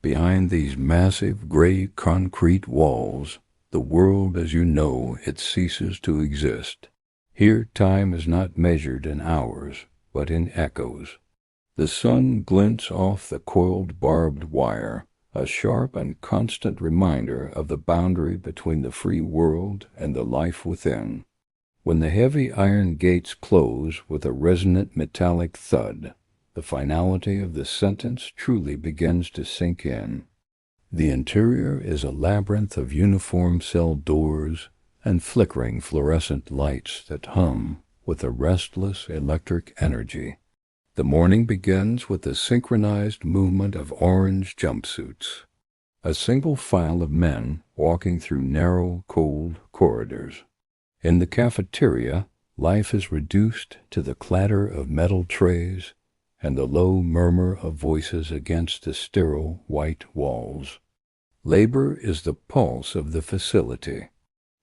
Behind these massive gray concrete walls, the world as you know it ceases to exist. Here time is not measured in hours, but in echoes. The sun glints off the coiled barbed wire, a sharp and constant reminder of the boundary between the free world and the life within. When the heavy iron gates close with a resonant metallic thud, the finality of the sentence truly begins to sink in. The interior is a labyrinth of uniform cell doors and flickering fluorescent lights that hum with a restless electric energy. The morning begins with the synchronized movement of orange jumpsuits, a single file of men walking through narrow, cold corridors. In the cafeteria, life is reduced to the clatter of metal trays and the low murmur of voices against the sterile white walls. Labor is the pulse of the facility.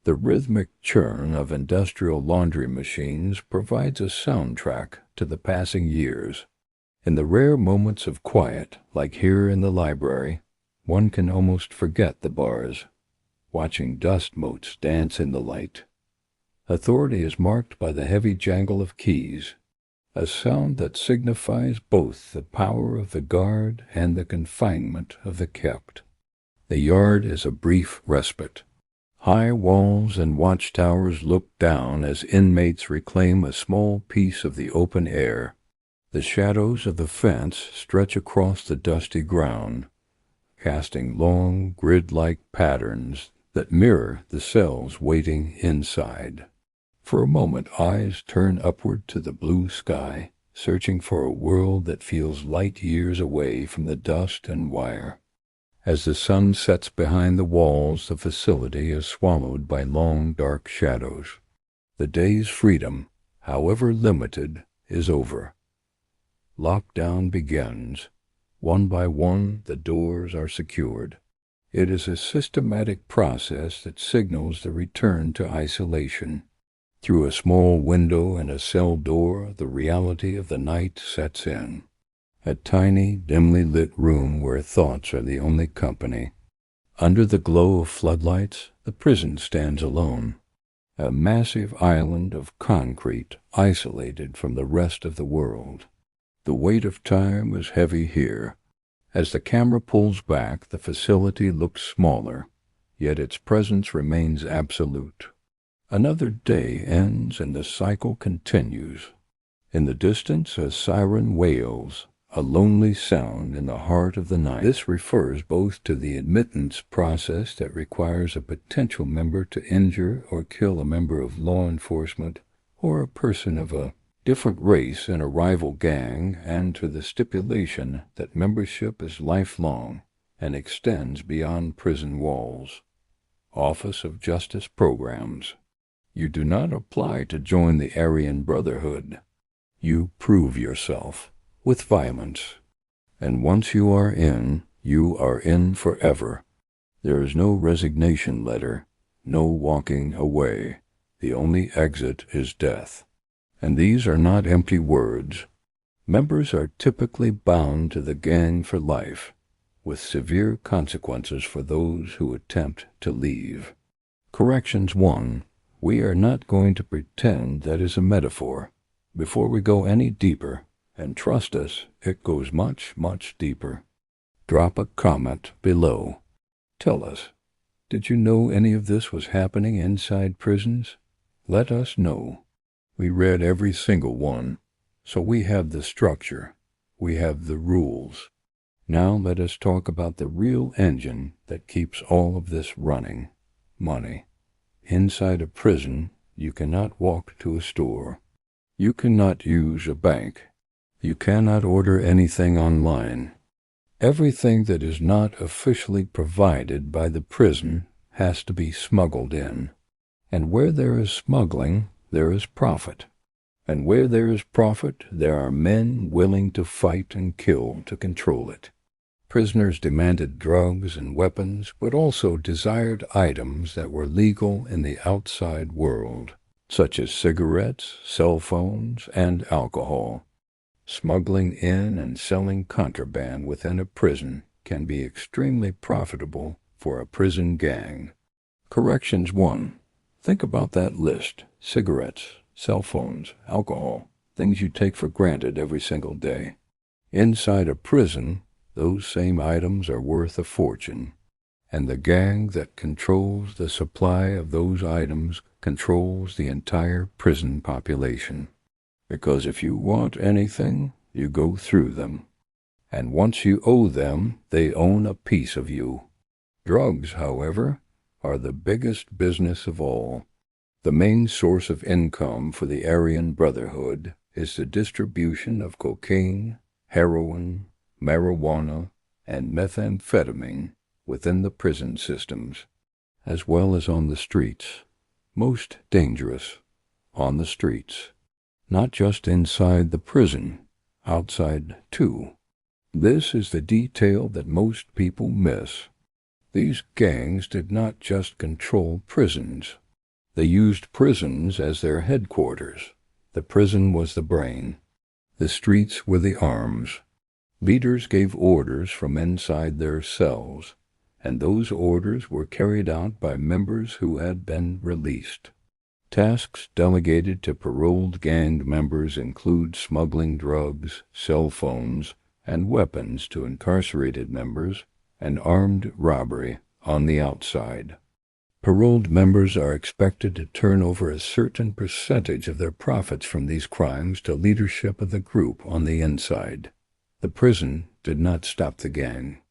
The rhythmic churn of industrial laundry machines provides a soundtrack to the passing years. In the rare moments of quiet, like here in the library, one can almost forget the bars, watching dust motes dance in the light. Authority is marked by the heavy jangle of keys, a sound that signifies both the power of the guard and the confinement of the kept. The yard is a brief respite. High walls and watchtowers look down as inmates reclaim a small piece of the open air. The shadows of the fence stretch across the dusty ground, casting long, grid-like patterns that mirror the cells waiting inside. For a moment, eyes turn upward to the blue sky, searching for a world that feels light years away from the dust and wire. As the sun sets behind the walls, the facility is swallowed by long, dark shadows. The day's freedom, however limited, is over. Lockdown begins. One by one, the doors are secured. It is a systematic process that signals the return to isolation. Through a small window and a cell door, the reality of the night sets in. A tiny, dimly lit room where thoughts are the only company. Under the glow of floodlights, the prison stands alone, a massive island of concrete isolated from the rest of the world. The weight of time is heavy here. As the camera pulls back, the facility looks smaller, yet its presence remains absolute. Another day ends and the cycle continues. In the distance, a siren wails, a lonely sound in the heart of the night. This refers both to the admittance process that requires a potential member to injure or kill a member of law enforcement or a person of a different race in a rival gang, and to the stipulation that membership is lifelong and extends beyond prison walls. Office of Justice Programs. You do not apply to join the Aryan Brotherhood. You prove yourself with violence. And once you are in forever. There is no resignation letter, no walking away. The only exit is death. And these are not empty words. Members are typically bound to the gang for life, with severe consequences for those who attempt to leave. Corrections 1. We are not going to pretend that is a metaphor. Before we go any deeper, and trust us, it goes much, much deeper. Drop a comment below. Tell us, did you know any of this was happening inside prisons? Let us know. We read every single one, so we have the structure, we have the rules. Now let us talk about the real engine that keeps all of this running: money. Inside a prison, you cannot walk to a store. You cannot use a bank. You cannot order anything online. Everything that is not officially provided by the prison has to be smuggled in. And where there is smuggling, there is profit. And where there is profit, there are men willing to fight and kill to control it. Prisoners demanded drugs and weapons, but also desired items that were legal in the outside world, such as cigarettes, cell phones, and alcohol. Smuggling in and selling contraband within a prison can be extremely profitable for a prison gang. Corrections 1. Think about that list: cigarettes, cell phones, alcohol, things you take for granted every single day. Inside a prison, those same items are worth a fortune, and the gang that controls the supply of those items controls the entire prison population. Because if you want anything, you go through them. And once you owe them, they own a piece of you. Drugs, however, are the biggest business of all. The main source of income for the Aryan Brotherhood is the distribution of cocaine, heroin, marijuana, and methamphetamine within the prison systems, as well as on the streets. Most dangerous, on the streets. Not just inside the prison, outside too. This is the detail that most people miss. These gangs did not just control prisons. They used prisons as their headquarters. The prison was the brain. The streets were the arms. Leaders gave orders from inside their cells, and those orders were carried out by members who had been released. Tasks delegated to paroled gang members include smuggling drugs, cell phones, and weapons to incarcerated members, and armed robbery on the outside. Paroled members are expected to turn over a certain percentage of their profits from these crimes to leadership of the group on the inside. The prison did not stop the gang.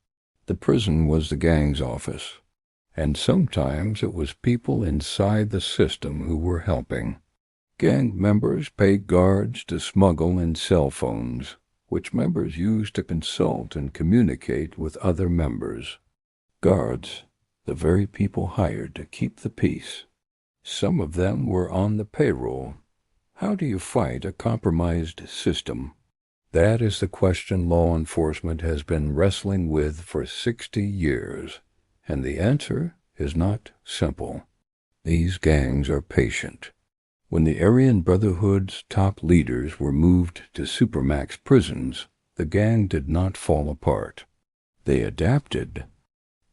The prison was the gang's office, and sometimes it was people inside the system who were helping. Gang members paid guards to smuggle in cell phones, which members used to consult and communicate with other members. Guards, the very people hired to keep the peace. Some of them were on the payroll. How do you fight a compromised system? That is the question law enforcement has been wrestling with for 60 years, and the answer is not simple. These gangs are patient. When the Aryan Brotherhood's top leaders were moved to supermax prisons, the gang did not fall apart. They adapted.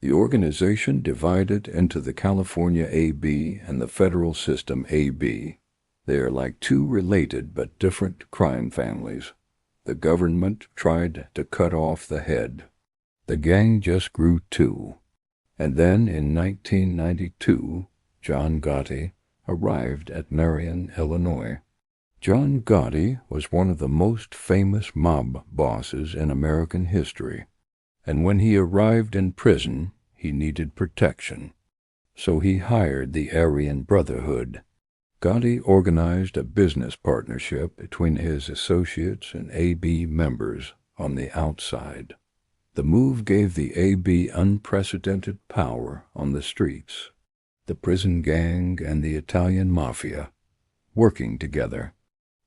The organization divided into the California AB and the federal system AB. They are like two related but different crime families. The government tried to cut off the head. The gang just grew too. And then in 1992, John Gotti arrived at Marion, Illinois. John Gotti was one of the most famous mob bosses in American history, and when he arrived in prison, he needed protection. So he hired the Aryan Brotherhood. Gotti organized a business partnership between his associates and AB members on the outside. The move gave the AB unprecedented power on the streets. The prison gang and the Italian Mafia, working together.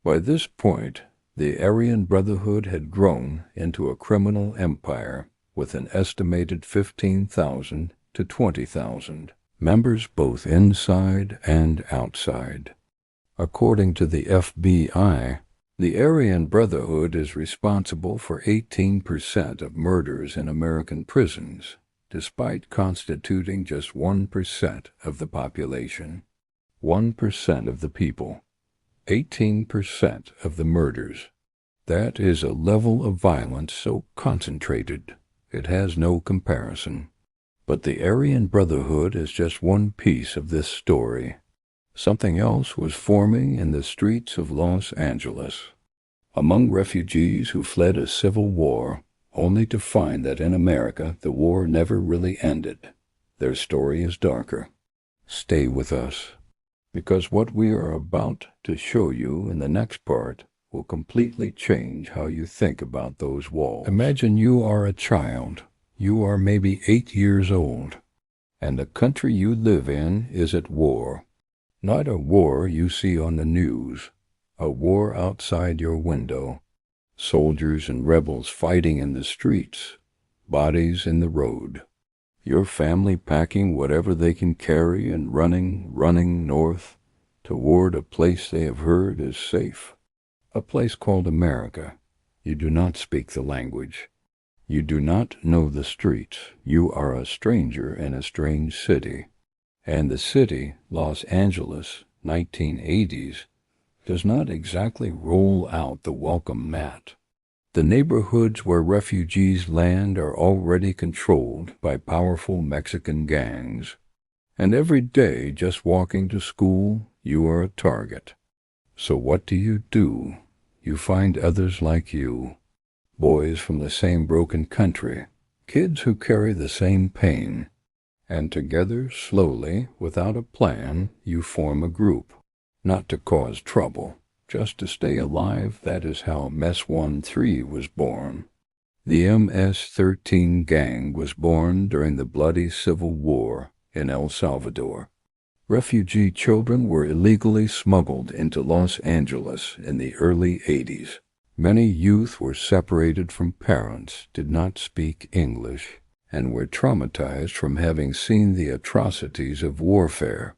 By this point, the Aryan Brotherhood had grown into a criminal empire with an estimated 15,000 to 20,000 members both inside and outside. According to the FBI, the Aryan Brotherhood is responsible for 18% of murders in American prisons, despite constituting just 1% of the population. 1% of the people. 18% of the murders. That is a level of violence so concentrated, it has no comparison. But the Aryan Brotherhood is just one piece of this story. Something else was forming in the streets of Los Angeles. Among refugees who fled a civil war, only to find that in America the war never really ended. Their story is darker. Stay with us, because what we are about to show you in the next part will completely change how you think about those walls. Imagine you are a child. You are maybe 8 years old, and the country you live in is at war. Not a war you see on the news, a war outside your window. Soldiers and rebels fighting in the streets, bodies in the road. Your family packing whatever they can carry and running north toward a place they have heard is safe. A place called America. You do not speak the language. You do not know the streets. You are a stranger in a strange city. And the city, Los Angeles, 1980s, does not exactly roll out the welcome mat. The neighborhoods where refugees land are already controlled by powerful Mexican gangs. And every day, just walking to school, you are a target. So what do? You find others like you, boys from the same broken country, kids who carry the same pain. And together, slowly, without a plan, you form a group. Not to cause trouble, just to stay alive. That is how Mess 13 was born. The MS-13 gang was born during the bloody Civil War in El Salvador. Refugee children were illegally smuggled into Los Angeles in the early 80s. Many youth were separated from parents, did not speak English, and were traumatized from having seen the atrocities of warfare.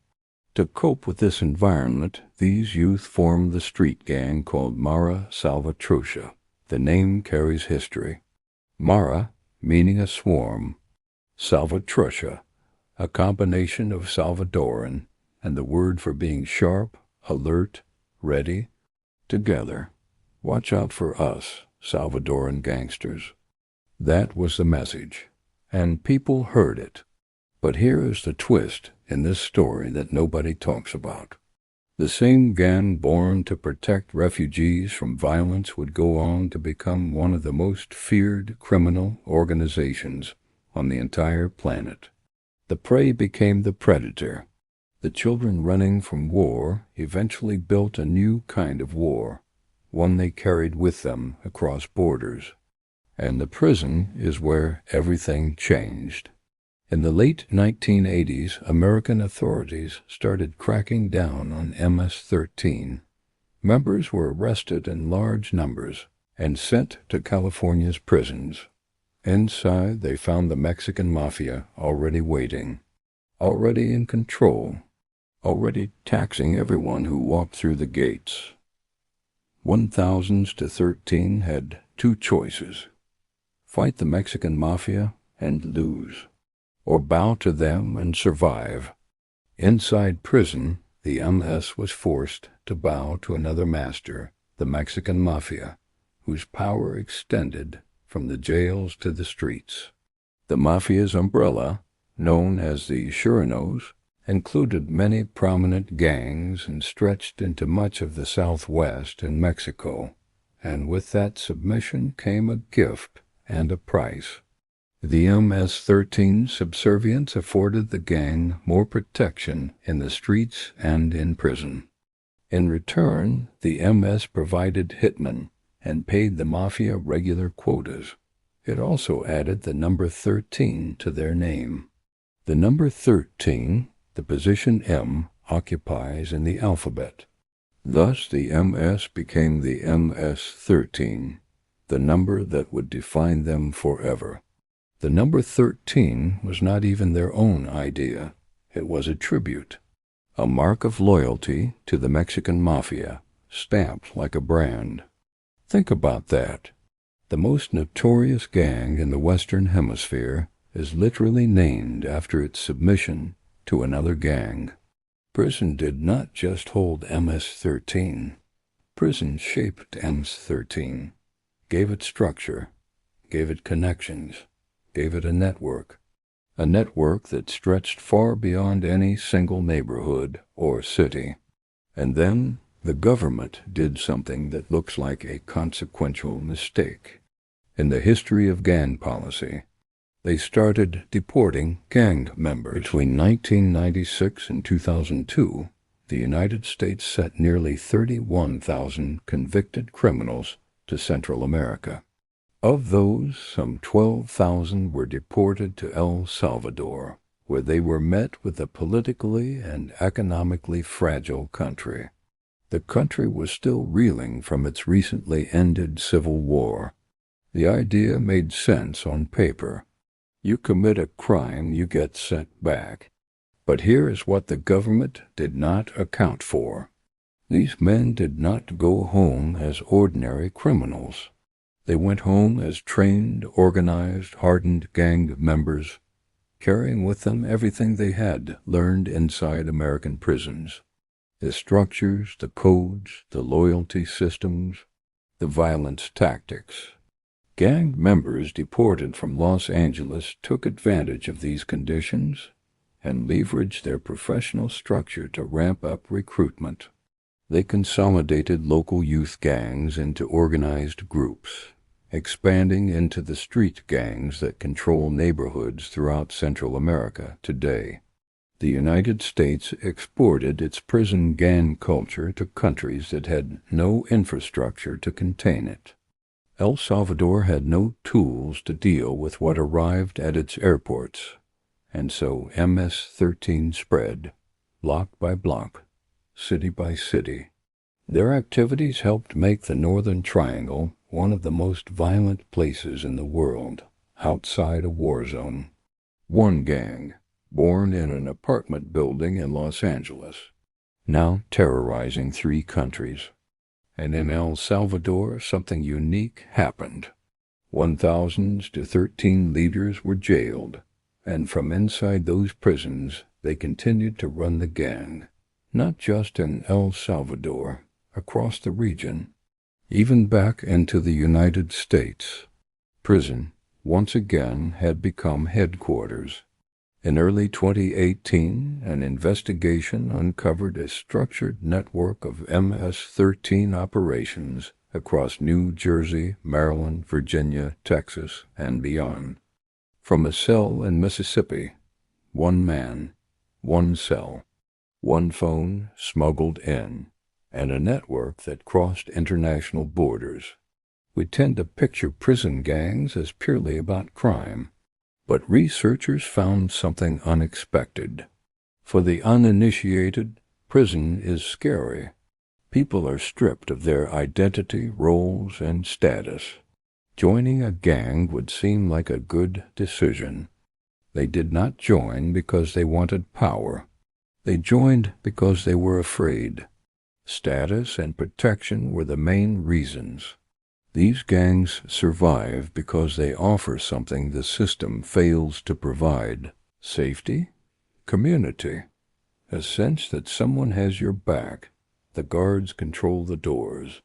To cope with this environment, these youth formed the street gang called Mara Salvatrucha. The name carries history. Mara, meaning a swarm. Salvatrucha, a combination of Salvadoran and the word for being sharp, alert, ready, together. Watch out for us, Salvadoran gangsters. That was the message, and people heard it. But here is the twist in this story that nobody talks about. The same gang born to protect refugees from violence would go on to become one of the most feared criminal organizations on the entire planet. The prey became the predator. The children running from war eventually built a new kind of war, one they carried with them across borders. And the prison is where everything changed. In the late 1980s, American authorities started cracking down on MS-13. Members were arrested in large numbers and sent to California's prisons. Inside, they found the Mexican Mafia already waiting, already in control, already taxing everyone who walked through the gates. 1000s to 13 had two choices: fight the Mexican Mafia and lose, or bow to them and survive. Inside prison, the MS was forced to bow to another master, the Mexican Mafia, whose power extended from the jails to the streets. The Mafia's umbrella, known as the Chirinos, included many prominent gangs and stretched into much of the Southwest and Mexico, and with that submission came a gift and a price. The MS-13 subservience afforded the gang more protection in the streets and in prison. In return, the MS provided hitmen and paid the Mafia regular quotas. It also added the number 13 to their name. The number 13, the position M, occupies in the alphabet. Thus the MS became the MS-13, the number that would define them forever. The number 13 was not even their own idea. It was a tribute, a mark of loyalty to the Mexican Mafia, stamped like a brand. Think about that. The most notorious gang in the Western Hemisphere is literally named after its submission to another gang. Prison did not just hold MS-13. Prison shaped MS-13, gave it structure, gave it connections, gave it a network that stretched far beyond any single neighborhood or city. And then the government did something that looks like a consequential mistake. In the history of gang policy, they started deporting gang members. Between 1996 and 2002, the United States sent nearly 31,000 convicted criminals to Central America. Of those, some 12,000 were deported to El Salvador, where they were met with a politically and economically fragile country. The country was still reeling from its recently ended civil war. The idea made sense on paper. You commit a crime, you get sent back. But here is what the government did not account for. These men did not go home as ordinary criminals. They went home as trained, organized, hardened gang members, carrying with them everything they had learned inside American prisons. The structures, the codes, the loyalty systems, the violence tactics. Gang members deported from Los Angeles took advantage of these conditions and leveraged their professional structure to ramp up recruitment. They consolidated local youth gangs into organized groups, expanding into the street gangs that control neighborhoods throughout Central America today. The United States exported its prison gang culture to countries that had no infrastructure to contain it. El Salvador had no tools to deal with what arrived at its airports, and so MS-13 spread, block by block, city by city. Their activities helped make the Northern Triangle one of the most violent places in the world, outside a war zone. One gang, born in an apartment building in Los Angeles, now terrorizing 3 countries. And in El Salvador, something unique happened. 1,013 leaders were jailed, and from inside those prisons they continued to run the gang, not just in El Salvador, across the region, even back into the United States. Prison, once again, had become headquarters. In early 2018, an investigation uncovered a structured network of MS-13 operations across New Jersey, Maryland, Virginia, Texas, and beyond. From a cell in Mississippi, one man, one cell, one phone smuggled in, and a network that crossed international borders. We tend to picture prison gangs as purely about crime, but researchers found something unexpected. For the uninitiated, prison is scary. People are stripped of their identity, roles, and status. Joining a gang would seem like a good decision. They did not join because they wanted power. They joined because they were afraid. Status and protection were the main reasons. These gangs survive because they offer something the system fails to provide: safety, community, a sense that someone has your back. The guards control the doors.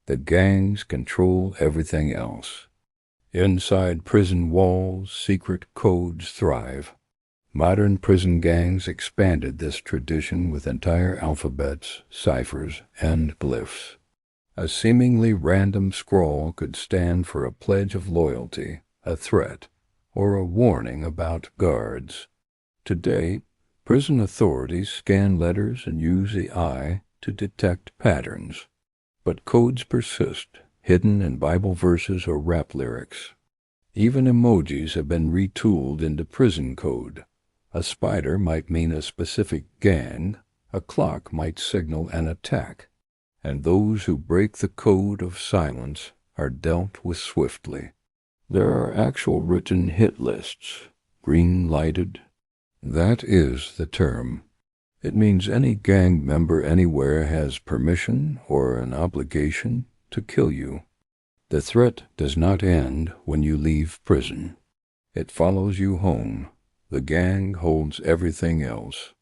The gangs control everything else. Inside prison walls, secret codes thrive. Modern prison gangs expanded this tradition with entire alphabets, ciphers, and glyphs. A seemingly random scrawl could stand for a pledge of loyalty, a threat, or a warning about guards. Today, prison authorities scan letters and use the eye to detect patterns. But codes persist, hidden in Bible verses or rap lyrics. Even emojis have been retooled into prison code. A spider might mean a specific gang, a clock might signal an attack, and those who break the code of silence are dealt with swiftly. There are actual written hit lists, green-lighted. That is the term. It means any gang member anywhere has permission or an obligation to kill you. The threat does not end when you leave prison. It follows you home. The gang holds everything else.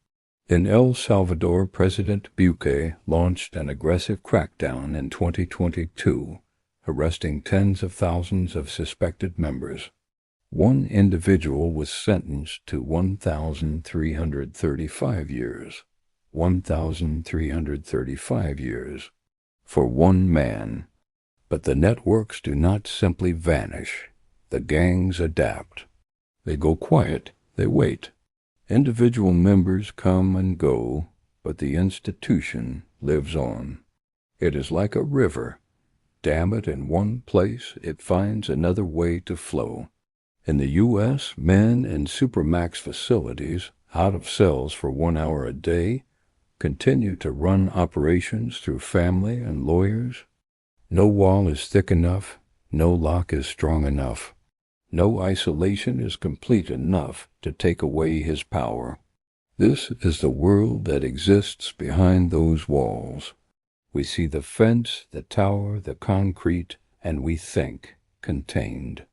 In El Salvador, President Bukele launched an aggressive crackdown in 2022, arresting tens of thousands of suspected members. One individual was sentenced to 1,335 years. 1,335 years. For one man. But the networks do not simply vanish. The gangs adapt. They go quiet. They wait. Individual members come and go, but the institution lives on. It is like a river. Dam it in one place, it finds another way to flow. In the U.S., men in supermax facilities, out of cells for 1 hour a day, continue to run operations through family and lawyers. No wall is thick enough, no lock is strong enough. No isolation is complete enough to take away his power. This is the world that exists behind those walls. We see the fence, the tower, the concrete, and we think, contained.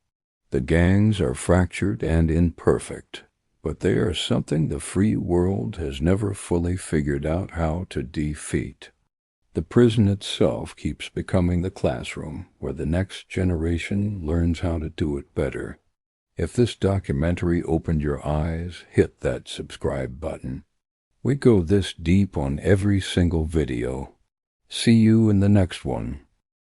The gangs are fractured and imperfect, but they are something the free world has never fully figured out how to defeat. The prison itself keeps becoming the classroom where the next generation learns how to do it better. If this documentary opened your eyes, hit that subscribe button. We go this deep on every single video. See you in the next one.